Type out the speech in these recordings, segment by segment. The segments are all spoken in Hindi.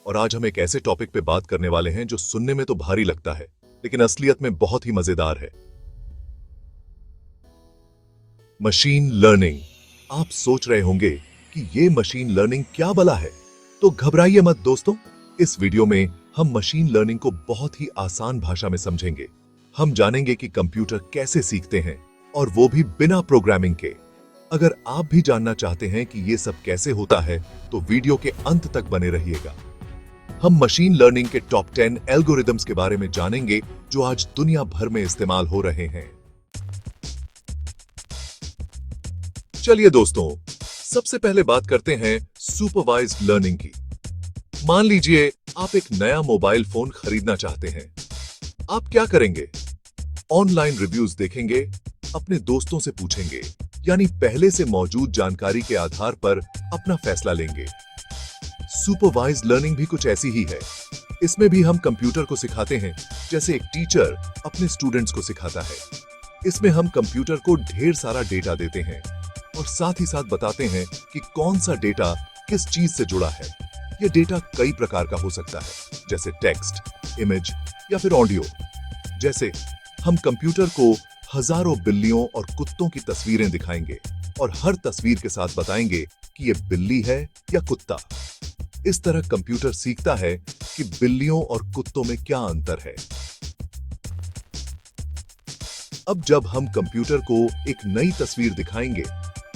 और आज हम एक ऐसे टॉपिक पे बात करने वाले हैं जो सुनने में तो भारी लगता है, लेकिन असलियत में बहुत ही मजेदार है। Machine learning. आप सोच रहे होंगे कि ये मशीन लर्निंग क्या भला है, तो घबराइए मत दोस्तों। इस वीडियो में हम मशीन लर्निंग को बहुत ही आसान भाषा में समझेंगे। हम जानेंगे कि कंप्यूटर कैसे सीखते हैं, और वो भी बिना प्रोग्रामिंग के। अगर आप भी जानना चाहते हैं कि ये सब कैसे होता है, तो वीडियो के अंत तक बने रहिएगा। हम मशीन लर्निंग के टॉप 10 एल्गोरिदम्स के बारे में जानेंगे जो आज दुनिया भर में इस्तेमाल हो रहे हैं। चलिए दोस्तों, सबसे पहले बात करते हैं सुपरवाइज्ड लर्निंग की। मान लीजिए आप एक नया मोबाइल फोन खरीदना चाहते हैं। आप क्या करेंगे? ऑनलाइन रिव्यूज देखेंगे, अपने दोस्तों से पूछेंगे, यानी पहले से मौजूद जानकारी के आधार पर अपना फैसला लेंगे। सुपरवाइज्ड लर्निंग भी कुछ ऐसी ही है। इसमें भी हम कंप्यूटर को सिखाते हैं, जैसे एक टीचर अपने स्टूडेंट्स को सिखाता है। इसमें हम कंप्यूटर को ढेर सारा डेटा देते हैं और साथ ही साथ बताते हैं कि कौन सा डेटा किस चीज से जुड़ा है। यह डेटा कई प्रकार का हो सकता है, जैसे टेक्स्ट, इमेज या फिर ऑडियो। जैसे हम कंप्यूटर को हजारों बिल्लियों और कुत्तों की तस्वीरें दिखाएंगे और हर तस्वीर के साथ बताएंगे कि यह बिल्ली है या कुत्ता। इस तरह कंप्यूटर सीखता है कि बिल्लियों और कुत्तों में क्या अंतर है। अब जब हम कंप्यूटर को एक नई तस्वीर दिखाएंगे,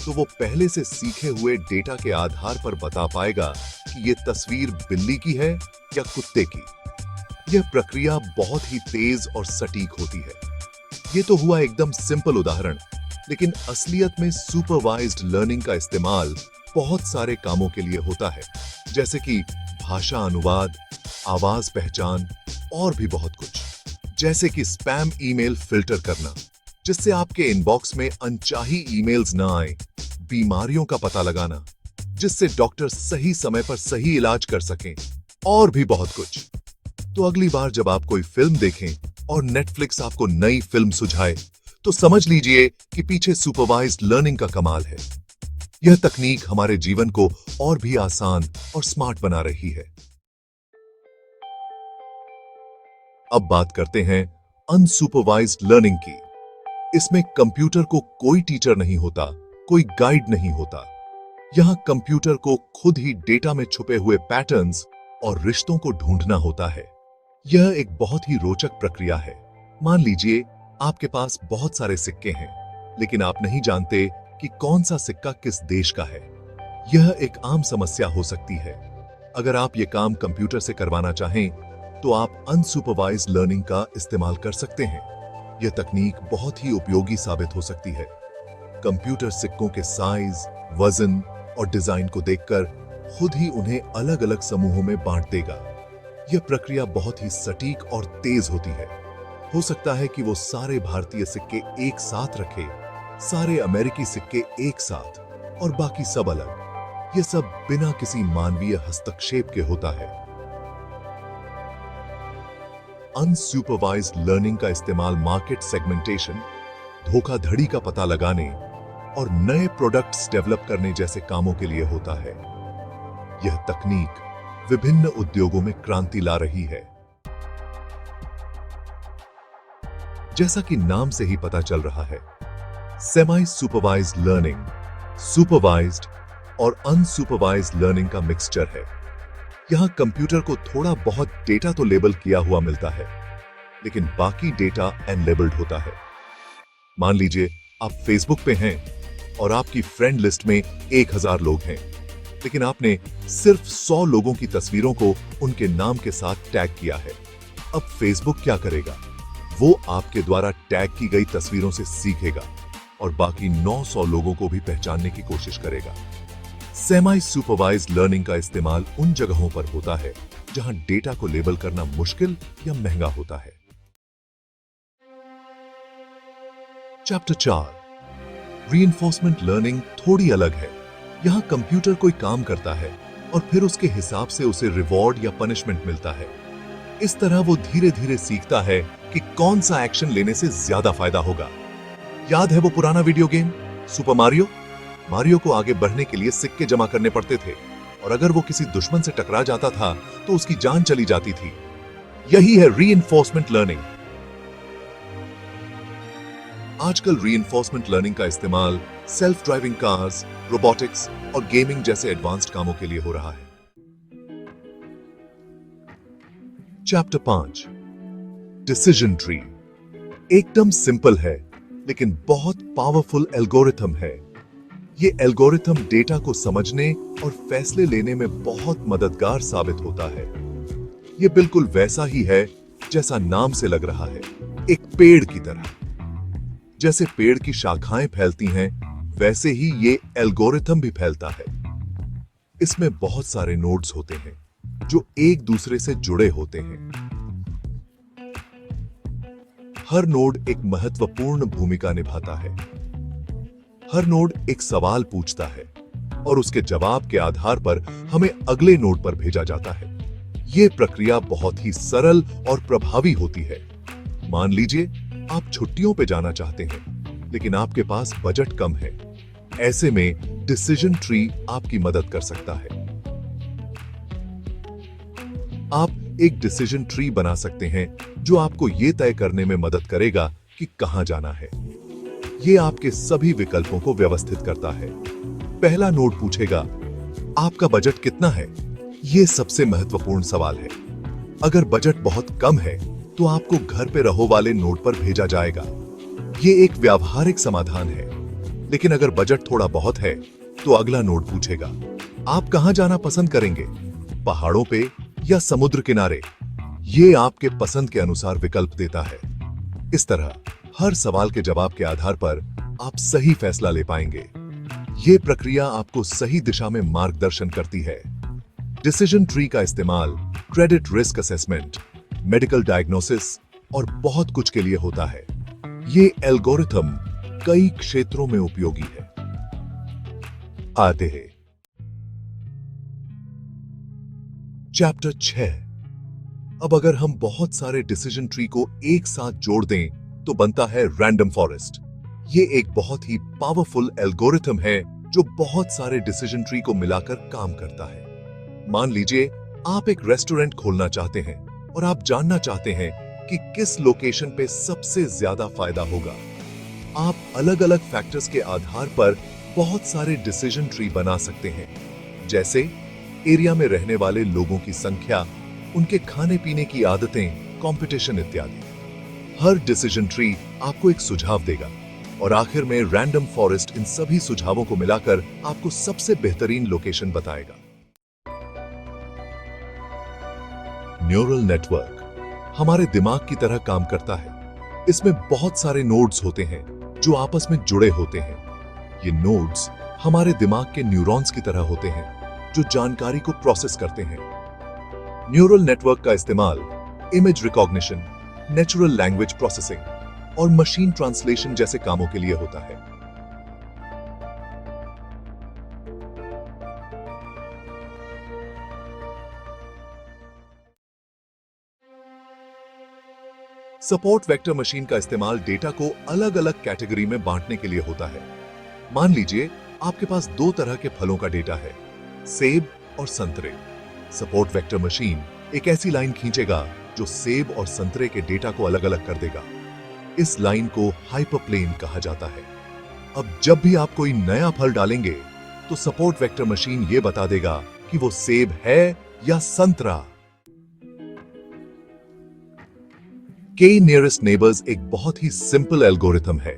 तो वो पहले से सीखे हुए डेटा के आधार पर बता पाएगा कि ये तस्वीर बिल्ली की है या कुत्ते की। यह प्रक्रिया बहुत ही तेज और सटीक होती है। ये तो हुआ एकदम सिंपल उदाहरण, लेकिन असलियत में सुपरवाइज्ड लर्निंग का इस्तेमाल बहुत सारे कामों के लिए होता है, जैसे कि भाषा अनुवाद, आवाज पहचान और भी बहुत कुछ। जैसे कि स्पैम ईमेल फिल्टर करना, जिससे आपके इनबॉक्स में अनचाही ईमेल्स ना आए, बीमारियों का पता लगाना, जिससे डॉक्टर सही समय पर सही इलाज कर सकें, और भी बहुत कुछ। तो अगली बार जब आप कोई फिल्म देखें और नेटफ्लिक्स आपको नई फिल्म सुझाए, तो समझ लीजिए कि पीछे सुपरवाइज्ड लर्निंग का कमाल है। यह तकनीक हमारे जीवन को और भी आसान और स्मार्ट बना रही है। अब बात करते हैं अनसुपरवाइज्ड लर्निंग की। इसमें कंप्यूटर को कोई टीचर नहीं होता, कोई गाइड नहीं होता। यहां कंप्यूटर को खुद ही डेटा में छुपे हुए पैटर्न्स और रिश्तों को ढूंढना होता है। यह एक बहुत ही रोचक प्रक्रिया है। मान लीजिए आपके पास बहुत सारे सिक्के हैं, लेकिन आप नहीं जानते कि कौन सा सिक्का किस देश का है। यह एक आम समस्या हो सकती है। अगर आप यह काम कंप्यूटर से करवाना चाहें, तो आप अनसुपरवाइज्ड लर्निंग का इस्तेमाल कर सकते हैं। यह तकनीक बहुत ही उपयोगी साबित हो सकती है। कंप्यूटर सिक्कों के साइज, वजन और डिजाइन को देखकर खुद ही उन्हें अलग अलग समूहों में बांट देगा। यह प्रक्रिया बहुत ही सटीक और तेज होती है। हो सकता है कि वो सारे भारतीय सिक्के एक साथ रखे, सारे अमेरिकी सिक्के एक साथ, और बाकी सब अलग। यह सब बिना किसी मानवीय हस्तक्षेप के होता है। अनसुपरवाइज्ड लर्निंग का इस्तेमाल मार्केट सेगमेंटेशन, धोखाधड़ी का पता लगाने और नए प्रोडक्ट्स डेवलप करने जैसे कामों के लिए होता है। यह तकनीक विभिन्न उद्योगों में क्रांति ला रही है। जैसा कि नाम से ही पता चल रहा है, सेमी सुपरवाइज्ड लर्निंग सुपरवाइज्ड और अनसुपरवाइज्ड लर्निंग का मिक्सचर है। यहां कंप्यूटर को थोड़ा बहुत डेटा तो लेबल किया हुआ मिलता है, लेकिन बाकी डेटा अनलेबल्ड होता है। मान लीजिए आप फेसबुक पे हैं और आपकी फ्रेंड लिस्ट में 1000 लोग हैं, लेकिन आपने सिर्फ 100 लोगों की तस्वीरों को उनके नाम के साथ टैग किया है। अब फेसबुक क्या करेगा? वो आपके द्वारा टैग की गई तस्वीरों से सीखेगा और बाकी 900 लोगों को भी पहचानने की कोशिश करेगा। सेमी सुपरवाइज्ड लर्निंग का इस्तेमाल उन जगहों पर होता है जहां डेटा को लेबल करना मुश्किल या महंगा होता है। चैप्टर 4, रीइंफोर्समेंट लर्निंग थोड़ी अलग है। यहां कंप्यूटर कोई काम करता है और फिर उसके हिसाब से उसे रिवॉर्ड या पनिशमेंट मिलता है। इस तरह वो धीरे धीरे सीखता है कि कौन सा एक्शन लेने से ज्यादा फायदा होगा। याद है वो पुराना video game super Mario? Mario को आगे बढ़ने के लिए सिक्के जमा करने पड़ते थे और अगर वो किसी दुश्मन से टकरा जाता था तो उसकी जान चली जाती थी। यही है रीइंफोर्समेंट लर्निंग। आजकल रीइंफोर्समेंट लर्निंग का इस्तेमाल सेल्फ ड्राइविंग कार्स, रोबोटिक्स और गेमिंग जैसे एडवांस्ड कामों के लिए हो रहा है। Chapter 5, decision tree. एकदम सिंपल है लेकिन बहुत पावरफुल एल्गोरिथम है। ये एल्गोरिथम डेटा को समझने और फैसले लेने में बहुत मददगार साबित होता है। ये बिल्कुल वैसा ही है जैसा नाम से लग रहा है, एक पेड़ की तरह। जैसे पेड़ की शाखाएं फैलती हैं, वैसे ही ये एल्गोरिथम भी फैलता है। इसमें बहुत सारे नोड्स होते हैं जो एक दूसरे से जुड़े होते हैं। हर नोड एक महत्वपूर्ण भूमिका निभाता है। हर नोड एक सवाल पूछता है और उसके जवाब के आधार पर हमें अगले नोड पर भेजा जाता है। यह प्रक्रिया बहुत ही सरल और प्रभावी होती है। मान लीजिए आप छुट्टियों पे जाना चाहते हैं, लेकिन आपके पास बजट कम है। ऐसे में डिसीजन ट्री आपकी मदद कर सकता है। आप एक डिसीजन ट्री बना सकते हैं जो आपको यह तय करने में मदद करेगा कि कहां जाना है। यह आपके सभी विकल्पों को व्यवस्थित करता है। पहला नोड पूछेगा, आपका बजट कितना है? यह सबसे महत्वपूर्ण सवाल है। अगर बजट बहुत कम है तो आपको घर पे रहो वाले नोड पर भेजा जाएगा। यह एक व्यावहारिक समाधान है। लेकिन अगर बजट थोड़ा बहुत है तो अगला नोड पूछेगा, आप कहां जाना पसंद करेंगे? पहाड़ों पे या समुद्र किनारे? यह आपके पसंद के अनुसार विकल्प देता है। इस तरह हर सवाल के जवाब के आधार पर आप सही फैसला ले पाएंगे। यह प्रक्रिया आपको सही दिशा में मार्गदर्शन करती है। डिसीजन ट्री का इस्तेमाल credit risk assessment, medical diagnosis और बहुत कुछ के लिए होता है। ये एल्गोरिथम कई क्षेत्रों में उपयोगी है। आते हैं चैप्टर 6। अब अगर हम बहुत सारे डिसीजन ट्री को एक साथ जोड़ दें तो बनता है रैंडम फॉरेस्ट। ये एक बहुत ही पावरफुल एल्गोरिथम है जो बहुत सारे डिसीजन ट्री को मिलाकर काम करता है। मान लीजिए आप एक रेस्टोरेंट खोलना चाहते हैं और आप जानना चाहते हैं कि किस लोकेशन पे सबसे ज्यादा फायदा होगा। आप अलग अलग फैक्टर्स के आधार पर बहुत सारे डिसीजन ट्री बना सकते हैं, जैसे एरिया में रहने वाले लोगों की संख्या, उनके खाने पीने की आदतें, कंपटीशन इत्यादि। हर डिसीजन ट्री आपको एक सुझाव देगा और आखिर में रैंडम फॉरेस्ट इन सभी सुझावों को मिलाकर आपको सबसे बेहतरीन लोकेशन बताएगा। न्यूरल नेटवर्क हमारे दिमाग की तरह काम करता है। इसमें बहुत सारे नोड्स होते हैं जो आपस में जुड़े होते हैं। ये नोड्स हमारे दिमाग के न्यूरॉन्स की तरह होते हैं जो जानकारी को प्रोसेस करते हैं। न्यूरल नेटवर्क का इस्तेमाल image recognition, natural language processing और मशीन ट्रांसलेशन जैसे कामों के लिए होता है। सपोर्ट वेक्टर मशीन का इस्तेमाल डेटा को अलग अलग कैटेगरी में बांटने के लिए होता है। मान लीजिए आपके पास दो तरह के फलों का डेटा है, सेब और संतरे। सपोर्ट वेक्टर मशीन एक ऐसी लाइन खींचेगा जो सेब और संतरे के डेटा को अलग अलग कर देगा। इस लाइन को हाइपरप्लेन कहा जाता है। अब जब भी आप कोई नया फल डालेंगे तो सपोर्ट वेक्टर मशीन यह बता देगा कि वो सेब है या संतरा। के नियरेस्ट नेबर्स एक बहुत ही सिंपल एल्गोरिथम है।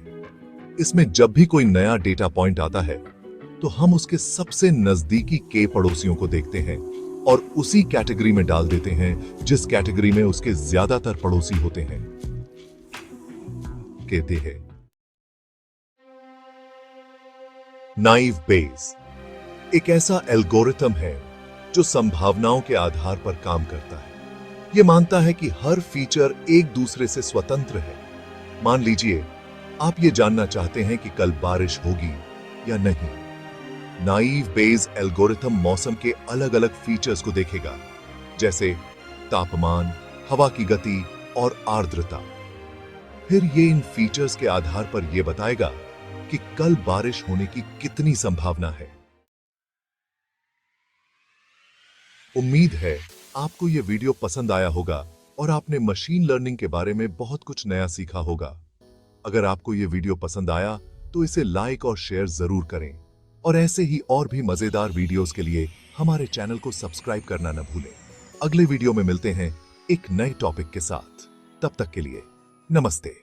इसमें जब भी कोई नया डेटा पॉइंट आता है तो हम उसके सबसे नजदीकी के पड़ोसियों को देखते हैं और उसी कैटेगरी में डाल देते हैं जिस कैटेगरी में उसके ज्यादातर पड़ोसी होते हैं। कहते हैं नाइव बेस एक ऐसा एल्गोरिथम है जो संभावनाओं के आधार पर काम करता है। यह मानता है कि हर फीचर एक दूसरे से स्वतंत्र है। मान लीजिए आप ये जानना चाहते हैं कि कल बारिश होगी या नहीं। नाइव बेस एल्गोरिथम मौसम के अलग अलग फीचर्स को देखेगा, जैसे तापमान, हवा की गति और आर्द्रता। फिर ये इन फीचर्स के आधार पर यह बताएगा कि कल बारिश होने की कितनी संभावना है। उम्मीद है आपको ये वीडियो पसंद आया होगा और आपने मशीन लर्निंग के बारे में बहुत कुछ नया सीखा होगा। अगर आपको ये वीडियो पसंद आया तो इसे लाइक और शेयर जरूर करें और ऐसे ही और भी मजेदार वीडियोस के लिए हमारे चैनल को सब्सक्राइब करना न भूलें। अगले वीडियो में मिलते हैं एक नए टॉपिक के साथ। तब तक के लिए नमस्ते।